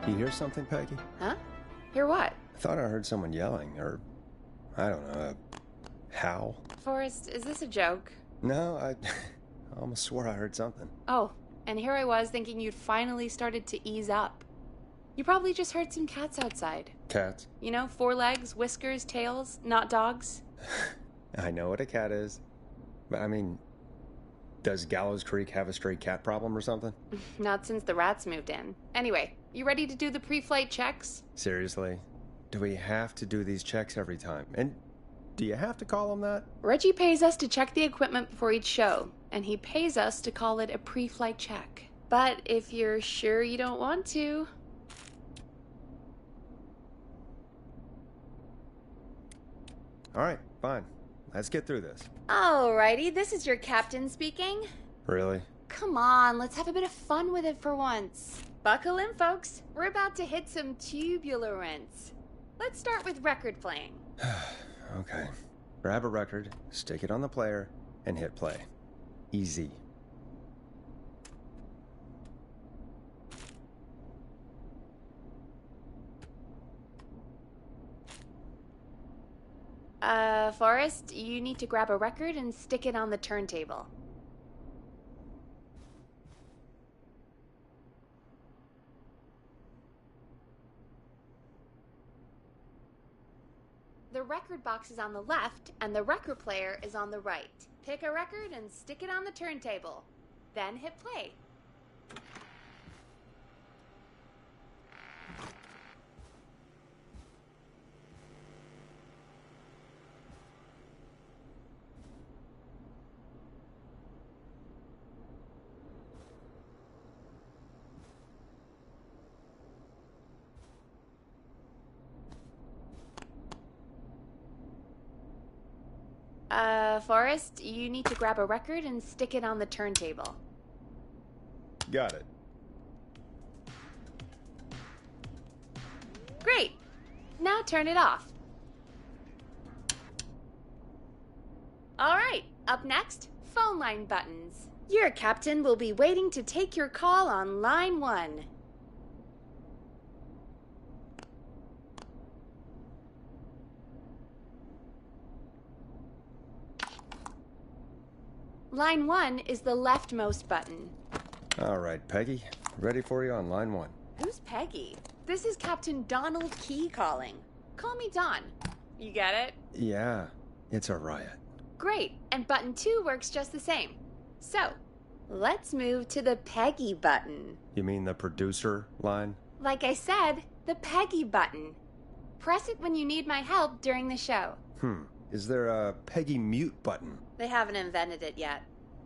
You hear something, Peggy? Huh? Hear what? I thought I heard someone yelling, or I don't know, a howl. Forrest, is this a joke? No, I almost swore I heard something. Oh, and here I was thinking you'd finally started to ease up. You probably just heard some cats outside. Cats? You know, 4 legs, whiskers, tails, not dogs. I know what a cat is. But I mean, does Gallows Creek have a stray cat problem or something? Not since the rats moved in. Anyway, you ready to do the pre-flight checks? Seriously? Do we have to do these checks every time? And do you have to call them that? Reggie pays us to check the equipment before each show, and he pays us to call it a pre-flight check. But if you're sure you don't want to... All right, fine. Let's get through this. Alrighty, this is your captain speaking. Really? Come on, let's have a bit of fun with it for once. Buckle in, folks. We're about to hit some tubulance. Let's start with record playing. Okay. Grab a record, stick it on the player, and hit play. Easy. Forrest, you need to grab a record and stick it on the turntable. The record box is on the left, and the record player is on the right. Pick a record and stick it on the turntable. Then hit play. Forrest, you need to grab a record and stick it on the turntable. Got it. Great! Now turn it off. Alright, up next, phone line buttons. Your captain will be waiting to take your call on line 1. Line 1 is the leftmost button. All right, Peggy. Ready for you on line 1. Who's Peggy? This is Captain Donald Key calling. Call me Don. You get it? Yeah, it's a riot. Great, and button 2 works just the same. So, let's move to the Peggy button. You mean the producer line? Like I said, the Peggy button. Press it when you need my help during the show. Is there a Peggy mute button? They haven't invented it yet.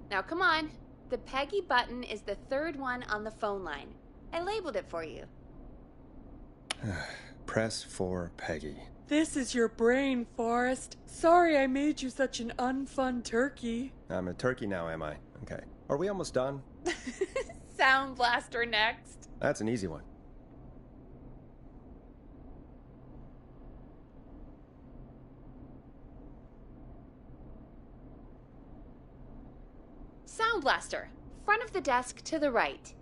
Now come on. The Peggy button is the 3rd one on the phone line. I labeled it for you. Press for Peggy. This is your brain, Forrest. Sorry I made you such an unfun turkey. I'm a turkey now, am I? Okay. Are we almost done? Sound Blaster next. That's an easy one. Sound Blaster. Front of the desk to the right.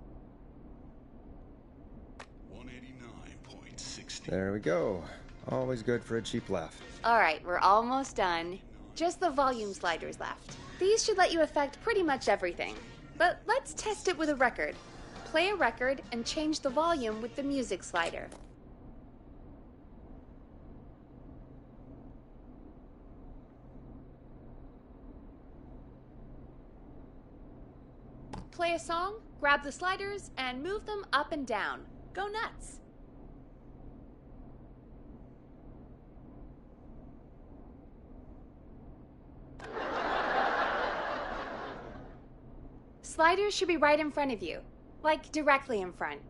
189.60. There we go. Always good for a cheap laugh. Alright, we're almost done. Just the volume sliders left. These should let you affect pretty much everything. But let's test it with a record. Play a record and change the volume with the music slider. Play a song, grab the sliders, and move them up and down. Go nuts! Sliders should be right in front of you, like directly in front.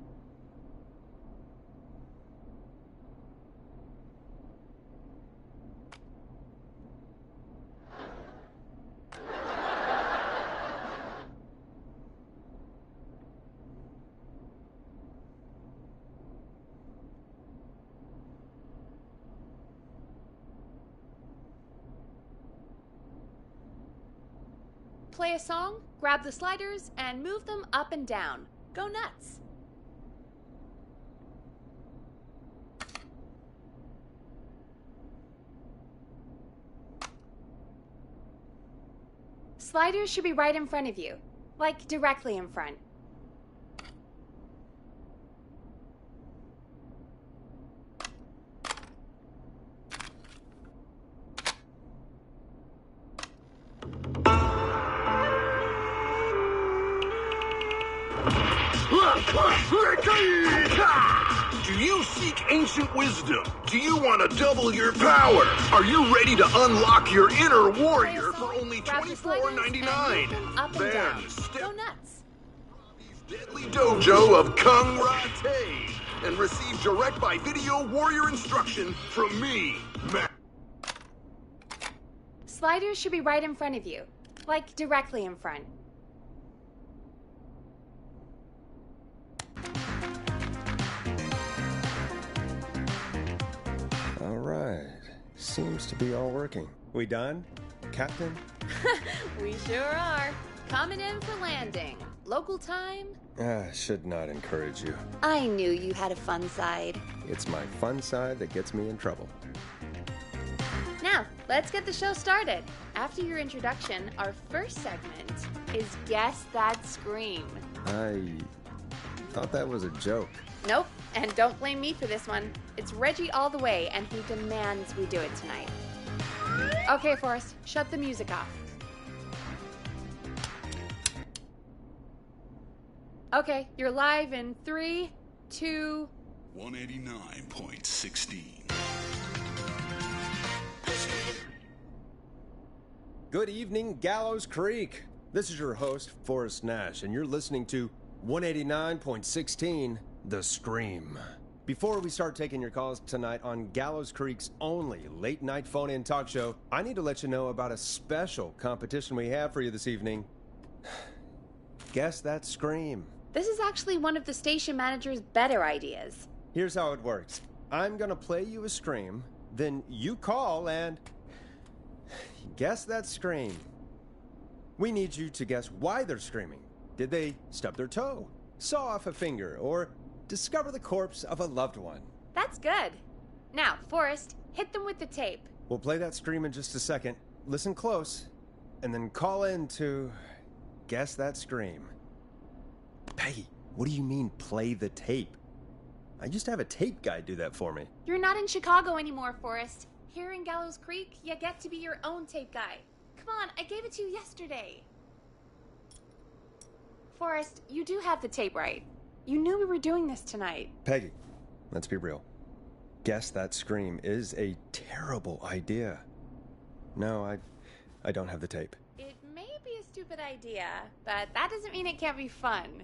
Play a song, grab the sliders, and move them up and down. Go nuts! Sliders should be right in front of you. Like, directly in front. Do you seek ancient wisdom? Do you want to double your power? Are you ready to unlock your inner warrior for only $24.99? Then Then Go step nuts. deadly dojo of Kung Rate and receive direct by video warrior instruction from me, Matt. Sliders should be right in front of you. Like, directly in front. All right. Seems to be all working. We done, Captain? We sure are. Coming in for landing. Local time? Should not encourage you. I knew you had a fun side. It's my fun side that gets me in trouble. Now, let's get the show started. After your introduction, our first segment is Guess That Scream. I thought that was a joke. Nope, and don't blame me for this one. It's Reggie all the way, and he demands we do it tonight. Okay, Forrest, shut the music off. Okay, you're live in 3, 2... 189.16. Good evening, Gallows Creek. This is your host, Forrest Nash, and you're listening to 189.16, The Scream. Before we start taking your calls tonight on Gallows Creek's only late-night phone-in talk show, I need to let you know about a special competition we have for you this evening. Guess That Scream. This is actually one of the station manager's better ideas. Here's how it works. I'm gonna play you a scream, then you call and guess that scream. We need you to guess why they're screaming. Did they stub their toe, saw off a finger, or discover the corpse of a loved one? That's good. Now, Forrest, hit them with the tape. We'll play that scream in just a second. Listen close, and then call in to guess that scream. Peggy, what do you mean, play the tape? I used to have a tape guy do that for me. You're not in Chicago anymore, Forrest. Here in Gallows Creek, you get to be your own tape guy. Come on, I gave it to you yesterday. Forrest, you do have the tape right. You knew we were doing this tonight. Peggy, let's be real. Guess that scream is a terrible idea. No, I don't have the tape. It may be a stupid idea, but that doesn't mean it can't be fun.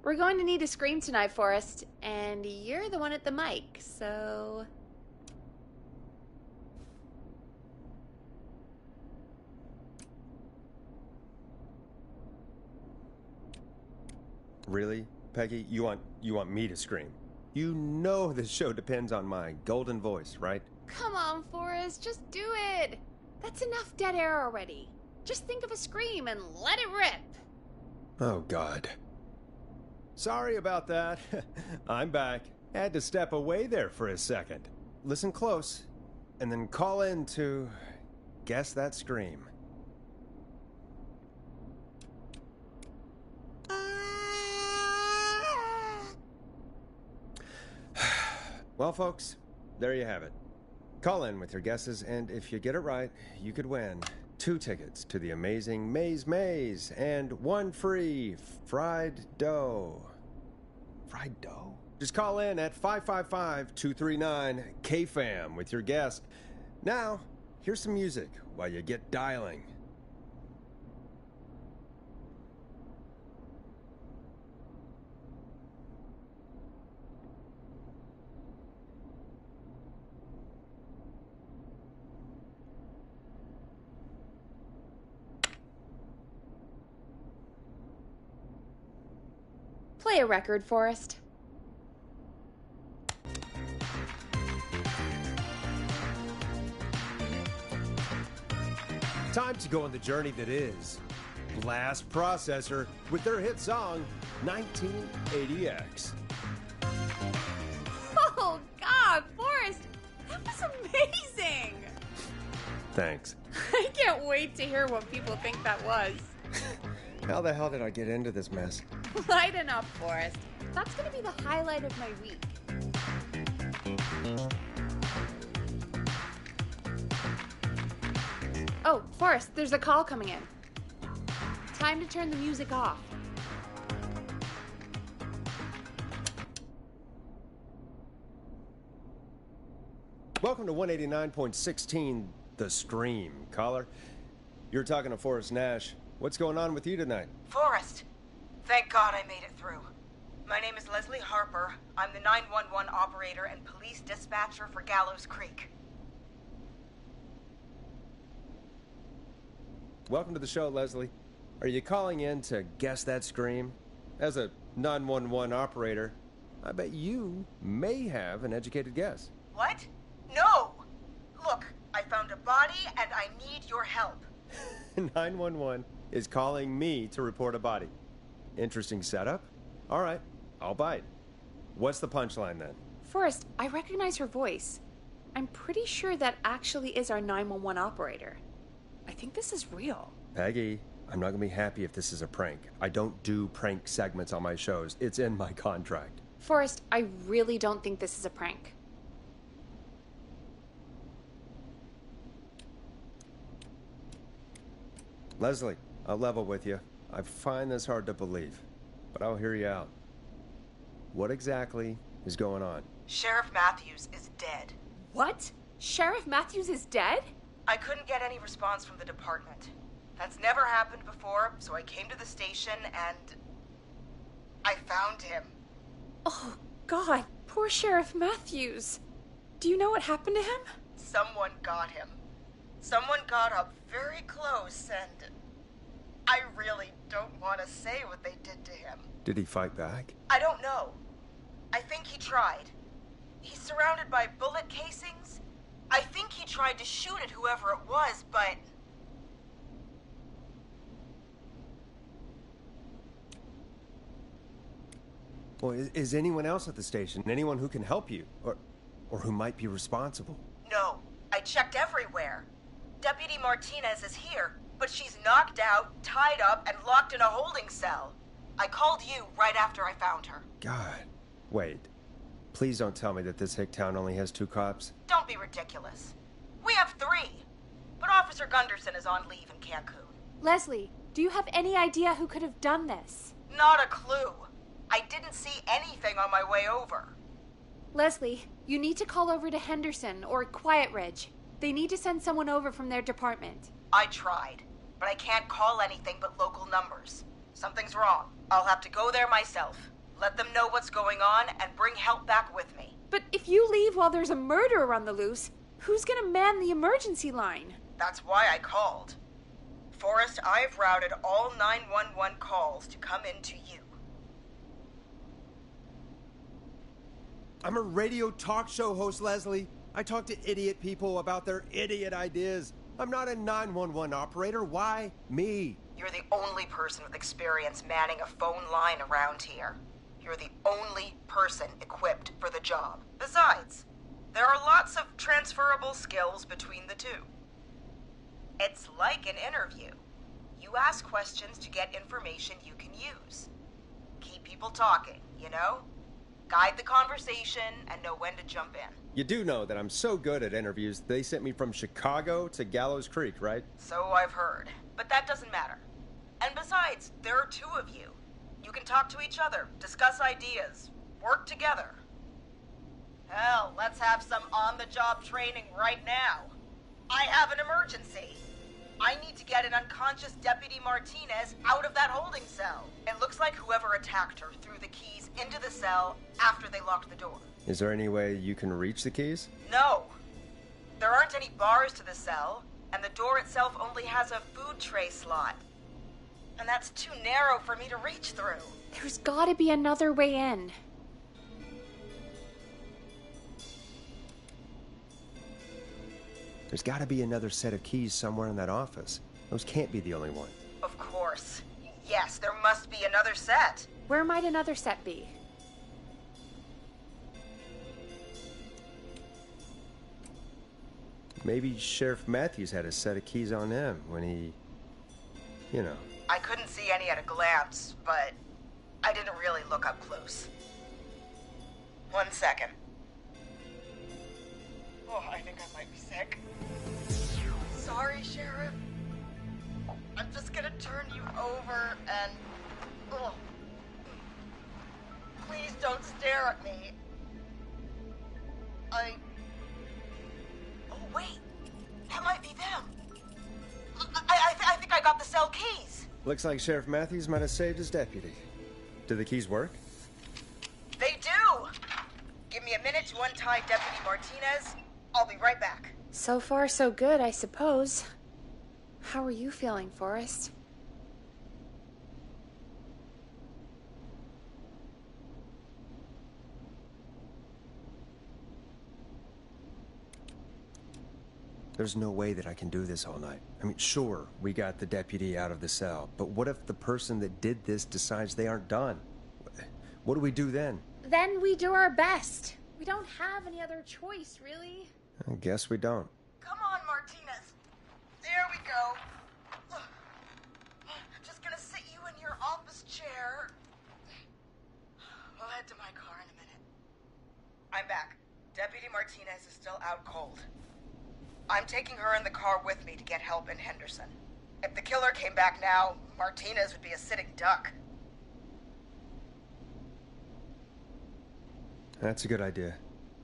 We're going to need a scream tonight, Forrest, and you're the one at the mic, so... Really, Peggy? You want me to scream? You know this show depends on my golden voice, right? Come on, Forrest, just do it. That's enough dead air already. Just think of a scream and let it rip. Oh, God. Sorry about that. I'm back. Had to step away there for a second. Listen close, and then call in to guess that scream. Well, folks, there you have it. Call in with your guesses, and if you get it right, you could win 2 tickets to the amazing Maze and 1 free fried dough. Fried dough? Just call in at 555-239-KFAM with your guess. Now, here's some music while you get dialing. Play a record, Forrest. Time to go on the journey that is Blast Processor with their hit song 1980X. Oh, God, Forrest, that was amazing. Thanks. I can't wait to hear what people think that was. How the hell did I get into this mess? Lighten up, Forrest. That's gonna be the highlight of my week. Oh, Forrest, there's a call coming in. Time to turn the music off. Welcome to 189.16, The Scream. Caller, you're talking to Forrest Nash. What's going on with you tonight? Forrest! Thank God I made it through. My name is Leslie Harper. I'm the 911 operator and police dispatcher for Gallows Creek. Welcome to the show, Leslie. Are you calling in to guess that scream? As a 911 operator, I bet you may have an educated guess. What? No! Look, I found a body and I need your help. 911 is calling me to report a body. Interesting setup. All right, I'll bite. What's the punchline then? Forrest, I recognize her voice. I'm pretty sure that actually is our 911 operator. I think this is real. Peggy, I'm not gonna be happy if this is a prank. I don't do prank segments on my shows. It's in my contract. Forrest, I really don't think this is a prank. Leslie, I'll level with you. I find this hard to believe, but I'll hear you out. What exactly is going on? Sheriff Matthews is dead. What? Sheriff Matthews is dead? I couldn't get any response from the department. That's never happened before, so I came to the station and I found him. Oh, God. Poor Sheriff Matthews. Do you know what happened to him? Someone got him. Someone got up very close and I really don't want to say what they did to him. Did he fight back? I don't know. I think he tried. He's surrounded by bullet casings. I think he tried to shoot at whoever it was, but... Well, is anyone else at the station? Anyone who can help you? Or who might be responsible? No. I checked everywhere. Deputy Martinez is here, but she's knocked out, tied up, and locked in a holding cell. I called you right after I found her. God. Wait. Please don't tell me that this hick town only has 2 cops. Don't be ridiculous. We have 3. But Officer Gunderson is on leave in Cancun. Leslie, do you have any idea who could have done this? Not a clue. I didn't see anything on my way over. Leslie, you need to call over to Henderson or Quiet Ridge. They need to send someone over from their department. I tried, but I can't call anything but local numbers. Something's wrong. I'll have to go there myself. Let them know what's going on and bring help back with me. But if you leave while there's a murderer on the loose, who's gonna man the emergency line? That's why I called. Forrest, I've routed all 911 calls to come in to you. I'm a radio talk show host, Leslie. I talk to idiot people about their idiot ideas. I'm not a 911 operator. Why me? You're the only person with experience manning a phone line around here. You're the only person equipped for the job. Besides, there are lots of transferable skills between the two. It's like an interview. You ask questions to get information you can use. Keep people talking, you know? Guide the conversation and know when to jump in. You do know that I'm so good at interviews, they sent me from Chicago to Gallows Creek, right? So I've heard. But that doesn't matter. And besides, there are 2 of you. You can talk to each other, discuss ideas, work together. Hell, let's have some on-the-job training right now. I have an emergency. I need to get an unconscious Deputy Martinez out of that holding cell. It looks like whoever attacked her threw the keys into the cell after they locked the door. Is there any way you can reach the keys? No. There aren't any bars to the cell, and the door itself only has a food tray slot. And that's too narrow for me to reach through. There's gotta be another way in. There's gotta be another set of keys somewhere in that office. Those can't be the only one. Of course. Yes, there must be another set. Where might another set be? Maybe Sheriff Matthews had a set of keys on him when he... you know. I couldn't see any at a glance, but I didn't really look up close. 1 second. Oh, I think I might be sick. Sorry, Sheriff. I'm just gonna turn you over and... oh. Please don't stare at me. Oh, wait. That might be them. I think I got the cell keys. Looks like Sheriff Matthews might have saved his deputy. Do the keys work? They do! Give me a minute to untie Deputy Martinez. I'll be right back. So far, so good, I suppose. How are you feeling, Forrest? There's no way that I can do this all night. I mean, sure, we got the deputy out of the cell, but what if the person that did this decides they aren't done? What do we do then? Then we do our best. We don't have any other choice, really. I guess we don't. Come on, Martinez. There we go. Just gonna sit you in your office chair. We'll head to my car in a minute. I'm back. Deputy Martinez is still out cold. I'm taking her in the car with me to get help in Henderson. If the killer came back now, Martinez would be a sitting duck. That's a good idea.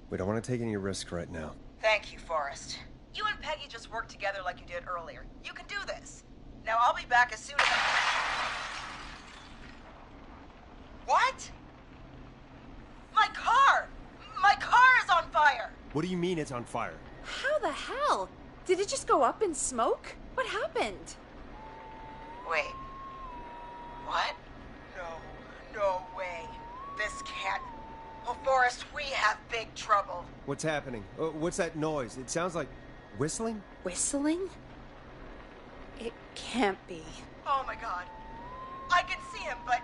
We don't want to take any risks right now. Thank you, Forrest. You and Peggy just worked together like you did earlier. You can do this. Now I'll be back as soon as What? My car! My car is on fire! What do you mean it's on fire? How the hell? Did it just go up in smoke? What happened? Wait. What? No way. This can't... Oh, Forrest, we have big trouble. What's happening? What's that noise? It sounds like whistling? Whistling? It can't be. Oh my God. I can see him, but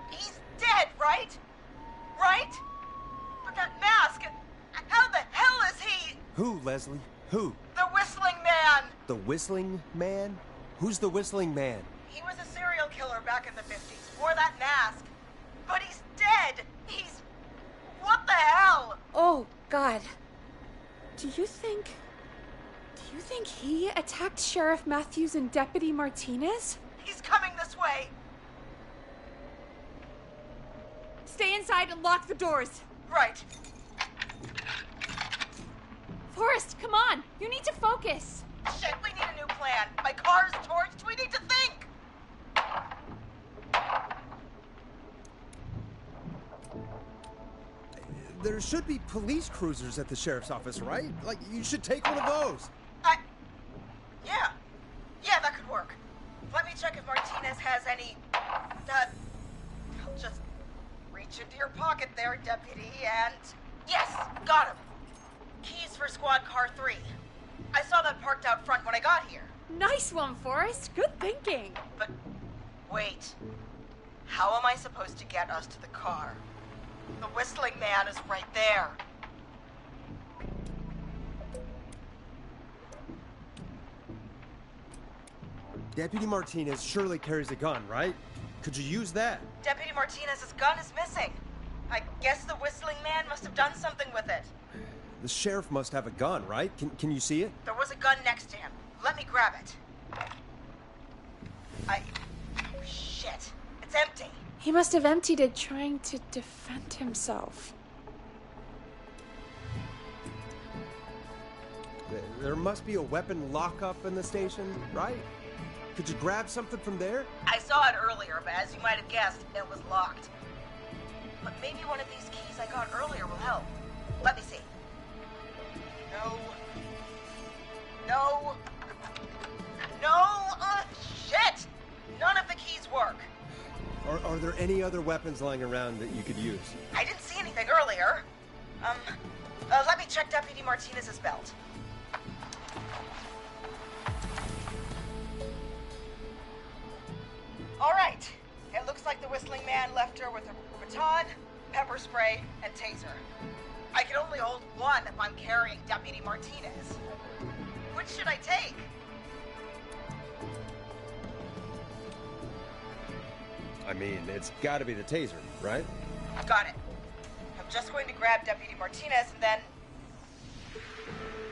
he's dead, right? Right? But that mask, how the hell is he? Who, Leslie? Who? The Whistling Man! The Whistling Man? Who's the Whistling Man? He was a serial killer back in the 50s, wore that mask. But he's dead! He's... What the hell? Oh, God. Do you think he attacked Sheriff Matthews and Deputy Martinez? He's coming this way. Stay inside and lock the doors. Right. Forrest, come on. You need to focus. Shit, we need a new plan. My car's torched. We need to think. There should be police cruisers at the sheriff's office, right? Like, you should take one of those. Yeah, that could work. Let me check if Martinez has any... I'll just reach into your pocket there, Deputy, and... Yes, got him. Keys for Squad Car 3. I saw that parked out front when I got here. Nice one, Forrest. Good thinking. But wait. How am I supposed to get us to the car? The Whistling Man is right there. Deputy Martinez surely carries a gun, right? Could you use that? Deputy Martinez's gun is missing. I guess the Whistling Man must have done something with it. The sheriff must have a gun, right? Can you see it? There was a gun next to him. Let me grab it. Oh, shit. It's empty. He must have emptied it trying to defend himself. There must be a weapon lockup in the station, right? Could you grab something from there? I saw it earlier, but as you might have guessed, it was locked. But maybe one of these keys I got earlier will help. Let me see. No! Shit! None of the keys work. Are there any other weapons lying around that you could use? I didn't see anything earlier. Let me check Deputy Martinez's belt. All right. It looks like the Whistling Man left her with a baton, pepper spray, and taser. I can only hold one if I'm carrying Deputy Martinez. Which should I take? I mean, it's gotta be the taser, right? Got it. I'm just going to grab Deputy Martinez and then...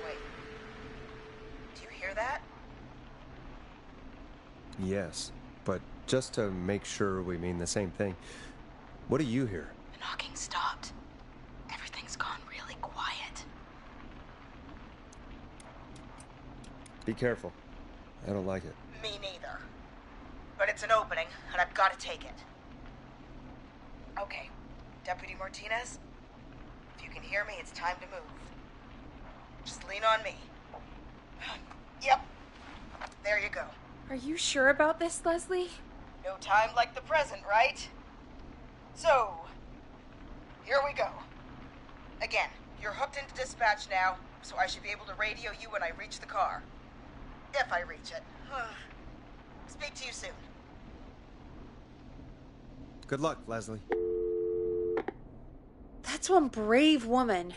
Wait. Do you hear that? Yes, but just to make sure we mean the same thing, what do you hear? The knocking stopped. Everything's gone really quiet. Be careful. I don't like it. Me neither. But it's an opening, and I've got to take it. Okay, Deputy Martinez, if you can hear me, it's time to move. Just lean on me. Yep, there you go. Are you sure about this, Leslie? No time like the present, right? So, here we go. Again, you're hooked into dispatch now, so I should be able to radio you when I reach the car. If I reach it. Speak to you soon. Good luck, Leslie. That's one brave woman.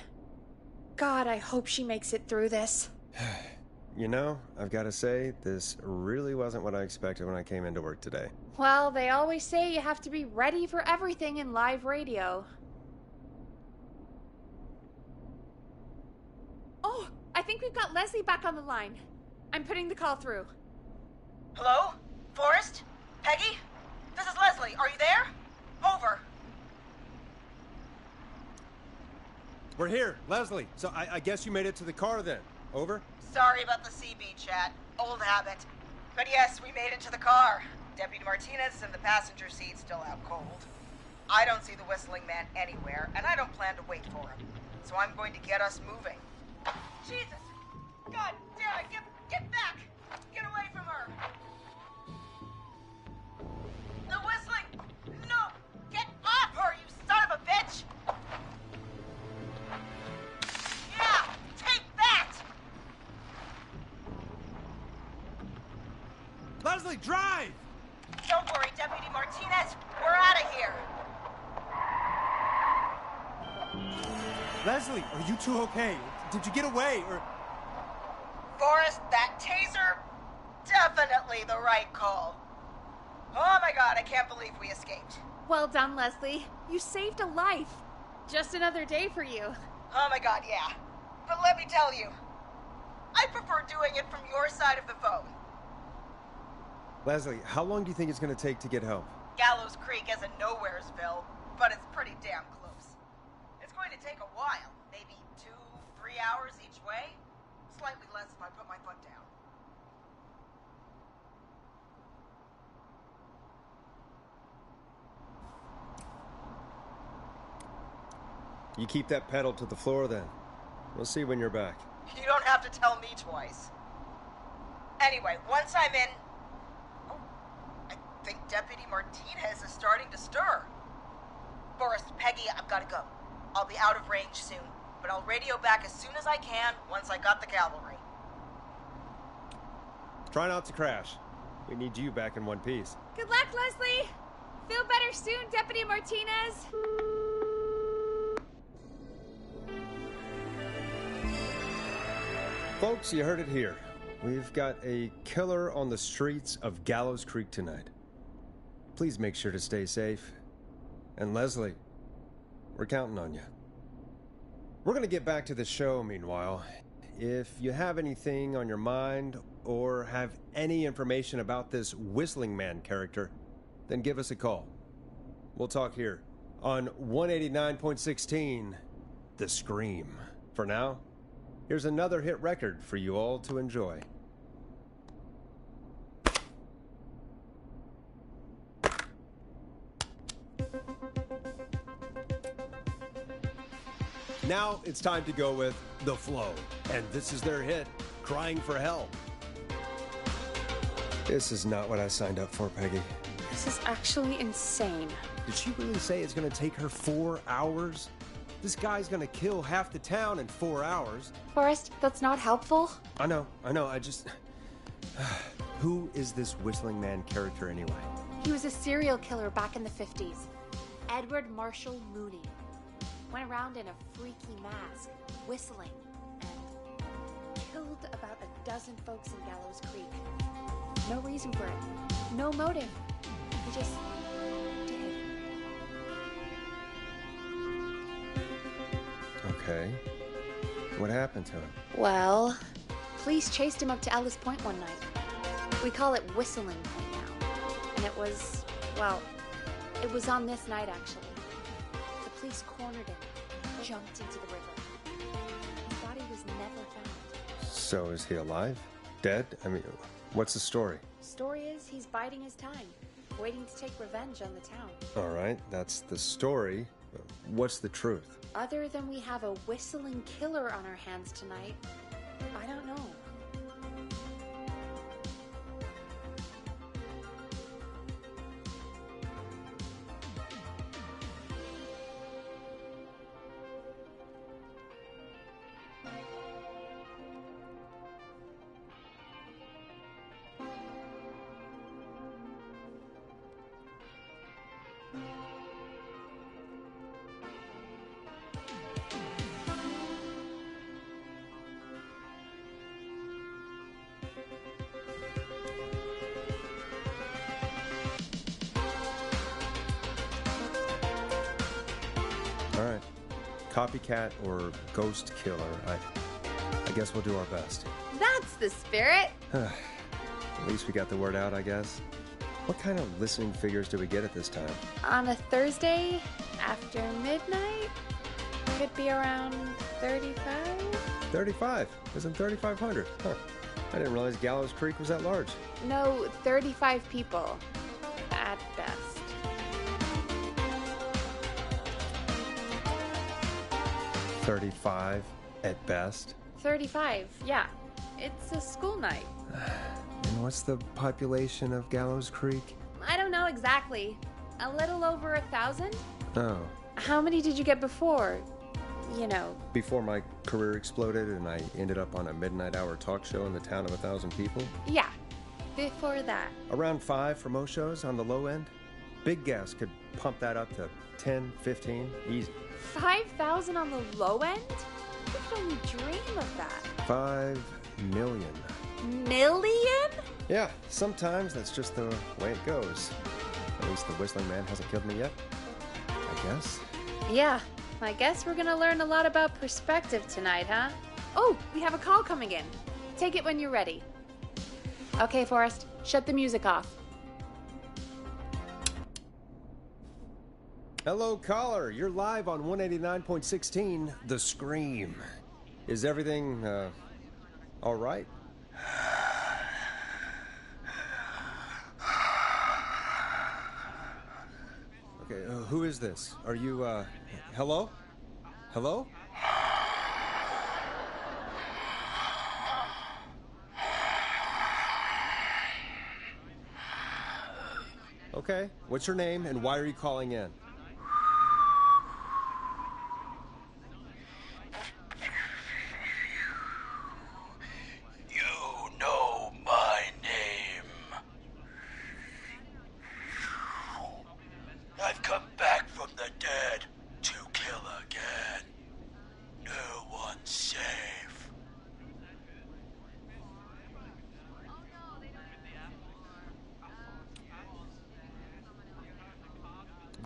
God, I hope she makes it through this. You know, I've got to say, this really wasn't what I expected when I came into work today. Well, they always say you have to be ready for everything in live radio. Oh, I think we've got Leslie back on the line. I'm putting the call through. Hello? Forrest? Peggy? This is Leslie. Are you there? Over. We're here, Leslie. So I guess you made it to the car then. Over? Sorry about the CB chat. Old habit. But yes, we made it to the car. Deputy Martinez is in the passenger seat, still out cold. I don't see the whistling man anywhere, and I don't plan to wait for him. So I'm going to get us moving. Jesus! God damn it! Get back! Get away from her! The whistling! No! Get off her, you son of a bitch! Yeah! Take that! Leslie, drive! Don't worry, Deputy Martinez. We're out of here. Leslie, are you two okay? Did you get away, or... Forrest, that taser, definitely the right call. Oh my god, I can't believe we escaped. Well done, Leslie. You saved a life. Just another day for you. Oh my god, yeah. But let me tell you, I prefer doing it from your side of the phone. Leslie, how long do you think it's going to take to get help? Gallows Creek isn't Nowheresville, but it's pretty damn close. It's going to take a while, maybe 2-3 hours each way. Slightly less if I put my foot down. You keep that pedal to the floor then. We'll see when you're back. You don't have to tell me twice. Anyway, once I'm in... Oh, I think Deputy Martinez is starting to stir. Forrest, Peggy, I've got to go. I'll be out of range soon, but I'll radio back as soon as I can once I got the cavalry. Try not to crash. We need you back in one piece. Good luck, Leslie. Feel better soon, Deputy Martinez. Folks, you heard it here. We've got a killer on the streets of Gallows Creek tonight. Please make sure to stay safe. And Leslie, we're counting on you. We're going to get back to the show meanwhile. If you have anything on your mind or have any information about this Whistling Man character, then give us a call. We'll talk here on 189.16, The Scream. For now, here's another hit record for you all to enjoy. Now it's time to go with The Flow, and this is their hit, Crying for Help. This is not what I signed up for, Peggy. This is actually insane. Did she really say it's going to take her 4 hours? This guy's going to kill half the town in 4 hours. Forrest, that's not helpful. I know, I just... Who is this Whistling Man character anyway? He was a serial killer back in the 50s. Edward Marshall Mooney. Went around in a freaky mask, whistling, and killed about a dozen folks in Gallows Creek. No reason for it. No motive. He just did. Okay. What happened to him? Well, police chased him up to Ellis Point one night. We call it Whistling Point now. And it was, well, it was on this night actually. The police cornered him, jumped into the river. His body was never found. So is he alive? Dead? I mean, what's the story? Story is he's biding his time, waiting to take revenge on the town. All right, that's the story. What's the truth? Other than we have a whistling killer on our hands tonight, I don't know. All right. Copycat or ghost killer. I guess we'll do our best. That's the spirit! At least we got the word out, I guess. What kind of listening figures do we get at this time? On a Thursday, after midnight, could be around 35? 35. Isn't 3,500? Huh. I didn't realize Gallows Creek was that large. No, 35 people. At best. 35 at best. 35, yeah. It's a school night. And what's the population of Gallows Creek? I don't know exactly. A little over 1,000? Oh. How many did you get before? You know. Before my career exploded and I ended up on a midnight hour talk show in the town of 1,000 people? Yeah. Before that. Around 5 for most shows on the low end. Big gas could pump that up to 10, 15, easy. 5,000 on the low end? Who could only dream of that? 5 million. Million? Yeah, sometimes that's just the way it goes. At least the Whistling Man hasn't killed me yet, I guess. Yeah, I guess we're gonna learn a lot about perspective tonight, huh? Oh, we have a call coming in. Take it when you're ready. Okay, Forrest, shut the music off. Hello, caller. You're live on 189.16, The Scream. Is everything, all right? Okay, who is this? Are you, hello? Hello? Okay, what's your name and why are you calling in?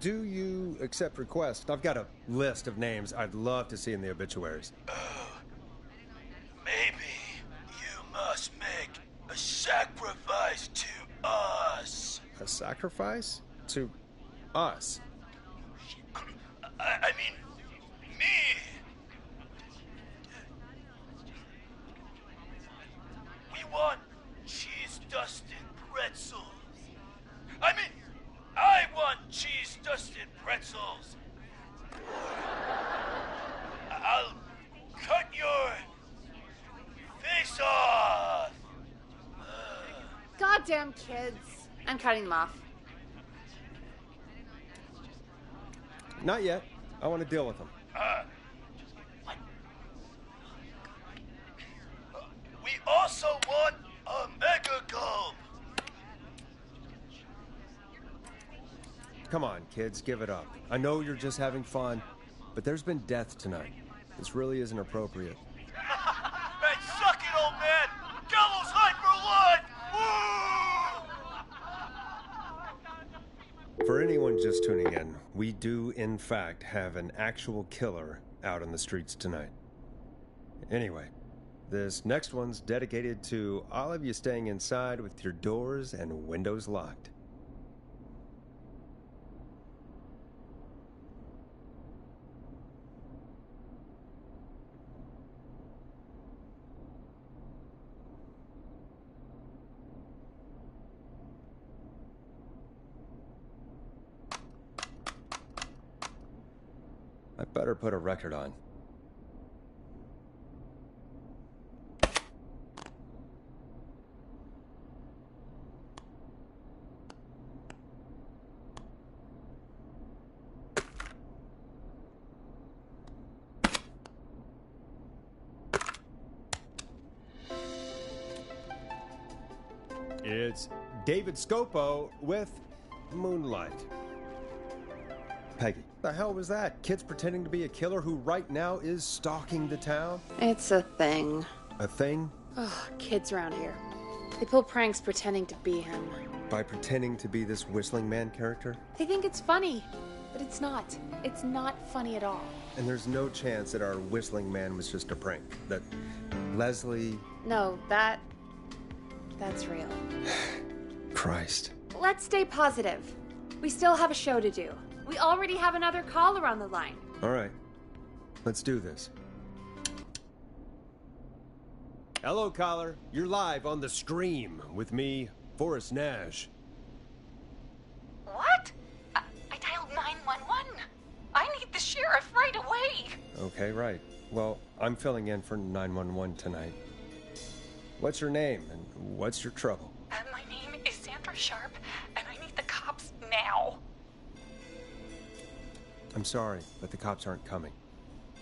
Do you accept requests? I've got a list of names I'd love to see in the obituaries. Maybe you must make a sacrifice to us. A sacrifice? To us? I mean, me. We want cheese-dusted pretzels. I mean, I want cheese-dusted pretzels. I'll cut your face off. Goddamn kids. I'm cutting them off. Not yet. I want to deal with them. We also want a mega gulp. Come on, kids, give it up. I know you're just having fun, but there's been death tonight. This really isn't appropriate. Man, suck it, For anyone just tuning in, we do, in fact, have an actual killer out on the streets tonight. Anyway, this next one's dedicated to all of you staying inside with your doors and windows locked. I better put a record on. It's David Scopo with Moonlight. Peggy, the hell was that? Kids pretending to be a killer who right now is stalking the town? It's a thing. A thing? Oh, kids around here. They pull pranks pretending to be him. By pretending to be this Whistling Man character? They think it's funny, but it's not. It's not funny at all. And there's no chance that our Whistling Man was just a prank. That Leslie... No, that's real. Christ. Let's stay positive. We still have a show to do. We already have another caller on the line. All right. Let's do this. Hello, caller. You're live on The Scream with me, Forrest Nash. What? I dialed 911. I need the sheriff right away. Okay, right. Well, I'm filling in for 911 tonight. What's your name and what's your trouble? My name is Sandra Sharp, and I need the cops now. I'm sorry, but the cops aren't coming.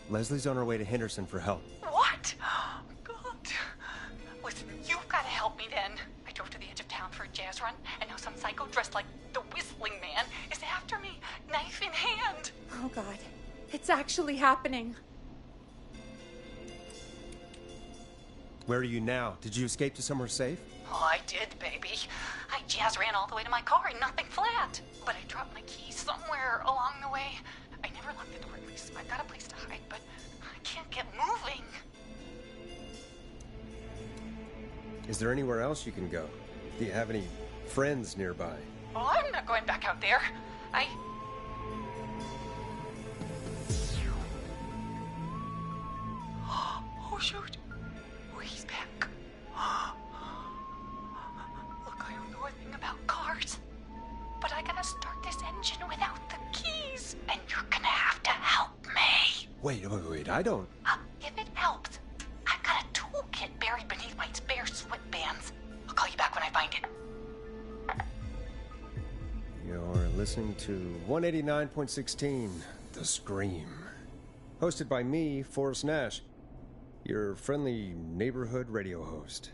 Leslie's on her way to Henderson for help. What? God. Listen, you've got to help me then. I drove to the edge of town for a jazz run, and now some psycho dressed like the Whistling Man is after me, knife in hand. Oh, God. It's actually happening. Where are you now? Did you escape to somewhere safe? Oh, I did, baby. I jazz ran all the way to my car and nothing flat. But I dropped my keys somewhere along the way. I never locked the door at least, so I got a place to hide, but I can't get moving. Is there anywhere else you can go? Do you have any friends nearby? Oh, I'm not going back out there. Oh, shoot. Oh, he's back. Look, I don't know a thing about cars, but I gotta start this engine without the keys, and you're gonna have to help me. Wait, I don't... If it helps, I've got a toolkit buried beneath my spare sweatbands. I'll call you back when I find it. You're listening to 189.16, The Scream. Hosted by me, Forrest Nash, your friendly neighborhood radio host,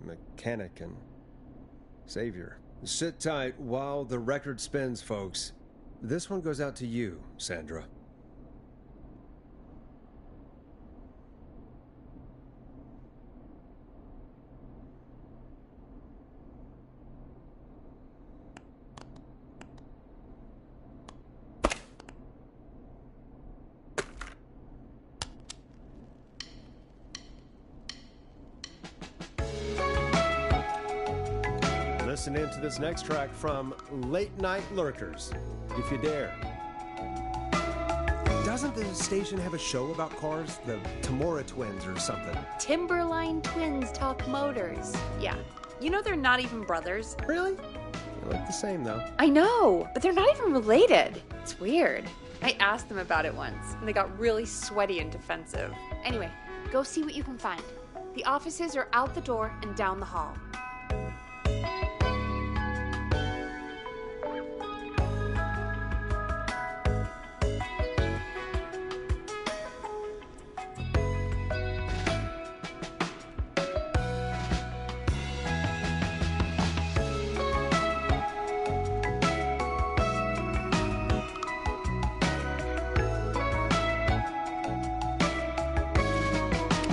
mechanic and savior. Sit tight while the record spins, folks. This one goes out to you, Sandra. Listen into this next track from Late Night Lurkers, if you dare. Doesn't the station have a show about cars? The Tamora twins or something? Timberline twins talk motors. Yeah. You know they're not even brothers. Really? They look the same, though. I know, but they're not even related. It's weird. I asked them about it once, and they got really sweaty and defensive. Anyway, go see what you can find. The offices are out the door and down the hall.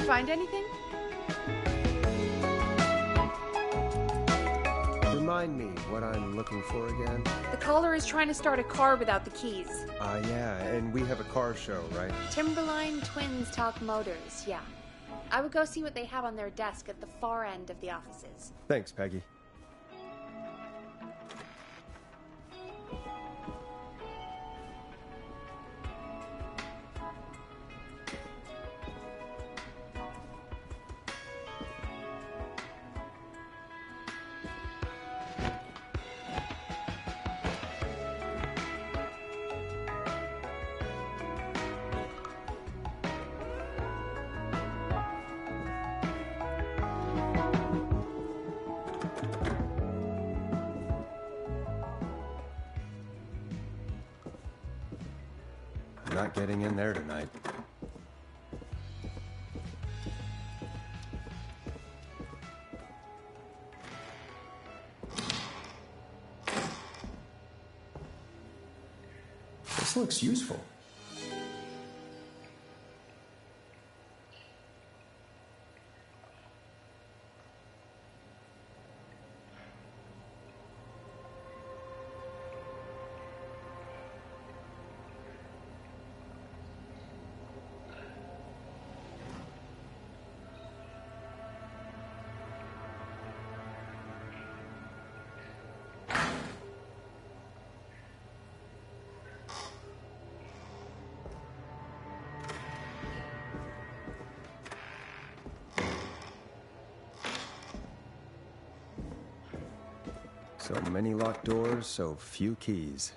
Find anything? Remind remind me what I'm looking for again? The caller is trying to start a car without the keys. Yeah, and we have a car show, right? Timberline Twins Talk Motors, yeah. I would go see what they have on their desk at the far end of the offices. Thanks, Peggy. Not getting in there tonight. This looks useful. So many locked doors, so few keys.